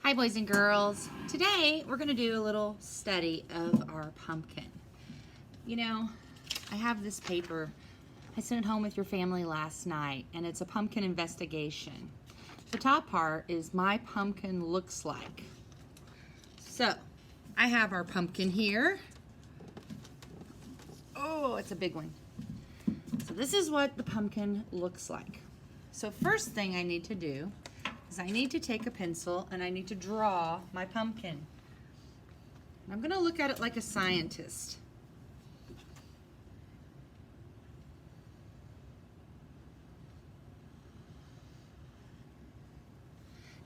Hi boys and girls. Today we're going to do a little study of our pumpkin. You know, I have this paper. I sent it home with your family last night and it's a pumpkin investigation. The top part is my pumpkin looks like. So, I have our pumpkin here. Oh, it's a big one. So this is what the pumpkin looks like. So first thing I need to do is I need to take a pencil and I need to draw my pumpkin. And I'm going to look at it like a scientist.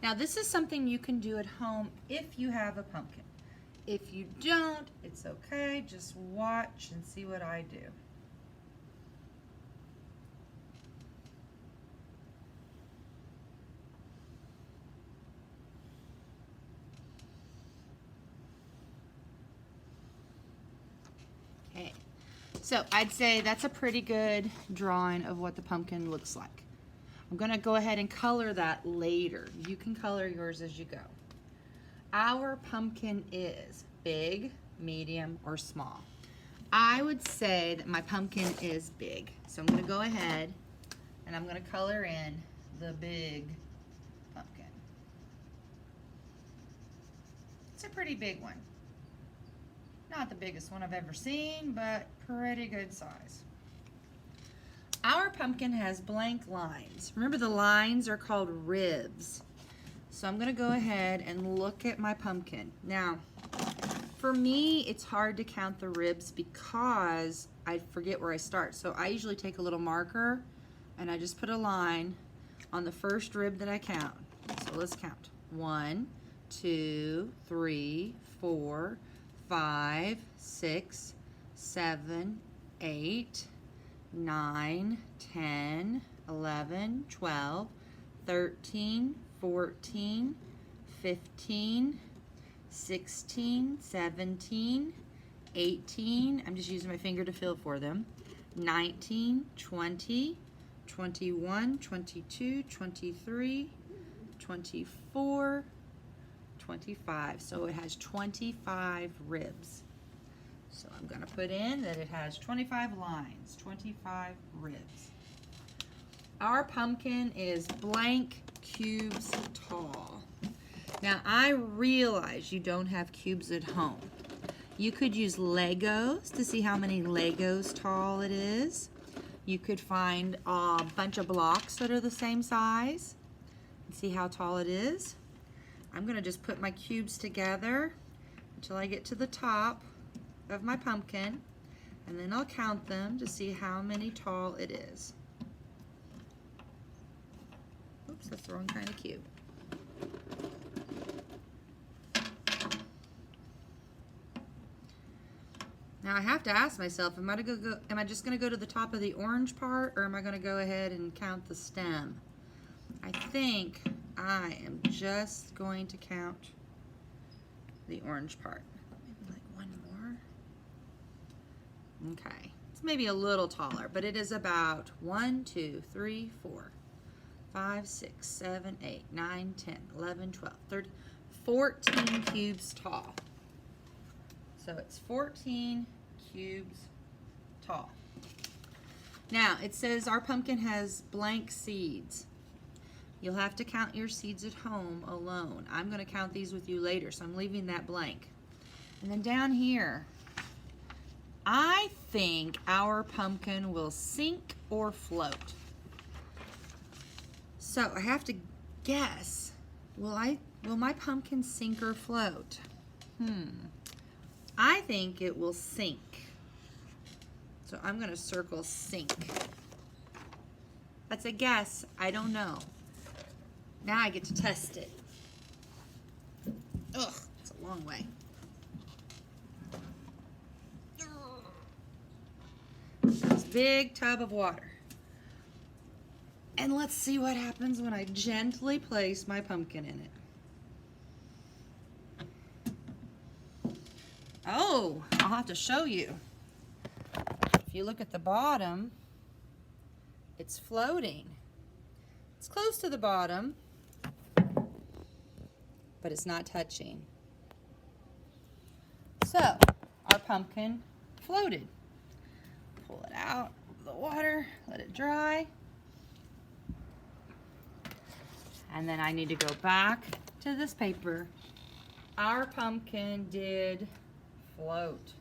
Now this is something you can do at home if you have a pumpkin. If you don't, it's okay. Just watch and see what I do. Okay, so I'd say that's a pretty good drawing of what the pumpkin looks like. I'm going to go ahead and color that later. You can color yours as you go. Our pumpkin is big, medium, or small. I would say that my pumpkin is big. So I'm going to go ahead and I'm going to color in the big pumpkin. It's a pretty big one. Not the biggest one I've ever seen, but pretty good size. Our pumpkin has blank lines. Remember, the lines are called ribs. So I'm going to go ahead and look at my pumpkin. Now, for me, it's hard to count the ribs because I forget where I start. So I usually take a little marker and I just put a line on the first rib that I count. So let's count. 1, 2, 3, 4, 5, 6, 7, 8, 9, 10, 11, 12, 13, 14, 15, 16, 17, 18, I'm just using my finger to feel for them, 19, 20, 21, 22, 23, 24, 25. So it has 25 ribs. So I'm going to put in that it has 25 lines, 25 ribs. Our pumpkin is blank cubes tall. Now I realize you don't have cubes at home. You could use Legos to see how many Legos tall it is. You could find a bunch of blocks that are the same size and see how tall it is. I'm going to just put my cubes together until I get to the top of my pumpkin, and then I'll count them to see how many tall it is. Oops, that's the wrong kind of cube. Now I have to ask myself, am I just going to go to the top of the orange part, or am I going to go ahead and count the stem? I think I am just going to count the orange part. Maybe like one more. Okay, it's maybe a little taller, but it is about 1, 2, 3, 4, 5, 6, 7, 8, 9, 10, 11, 12, 13, 14 cubes tall. So it's 14 cubes tall. Now it says our pumpkin has blank seeds. You'll have to count your seeds at home alone. I'm going to count these with you later, so I'm leaving that blank. And then down here, I think our pumpkin will sink or float. So I have to guess, will my pumpkin sink or float? I think it will sink. So I'm going to circle sink. That's a guess. I don't know. Now I get to test it. Ugh, it's a long way. This big tub of water. And let's see what happens when I gently place my pumpkin in it. Oh, I'll have to show you. If you look at the bottom, it's floating. It's close to the bottom. but it's not touching. So, our pumpkin floated. Pull it out of the water, let it dry. And then I need to go back to this paper. Our pumpkin did float.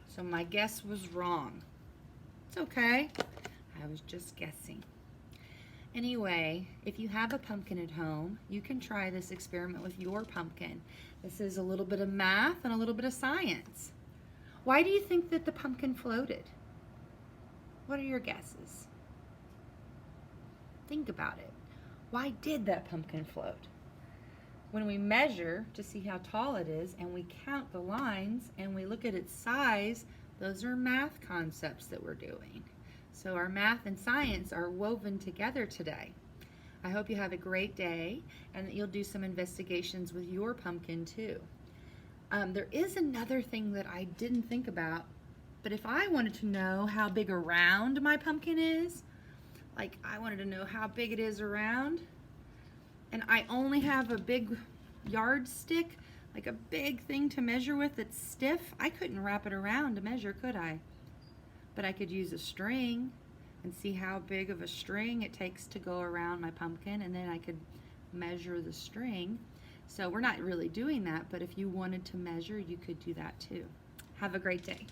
So my guess was wrong. It's okay. I was just guessing. Anyway, if you have a pumpkin at home, you can try this experiment with your pumpkin. This is a little bit of math and a little bit of science. Why do you think that the pumpkin floated? What are your guesses? Think about it. Why did that pumpkin float? When we measure to see how tall it is and we count the lines and we look at its size, those are math concepts that we're doing. So our math and science are woven together today. I hope you have a great day and that you'll do some investigations with your pumpkin too. There is another thing that I didn't think about, but if I wanted to know how big around my pumpkin is, like I wanted to know how big it is around, and I only have a big yardstick, like a big thing to measure with that's stiff, I couldn't wrap it around to measure, could I? But I could use a string and see how big of a string it takes to go around my pumpkin, and then I could measure the string. So we're not really doing that, but if you wanted to measure, you could do that too. Have a great day.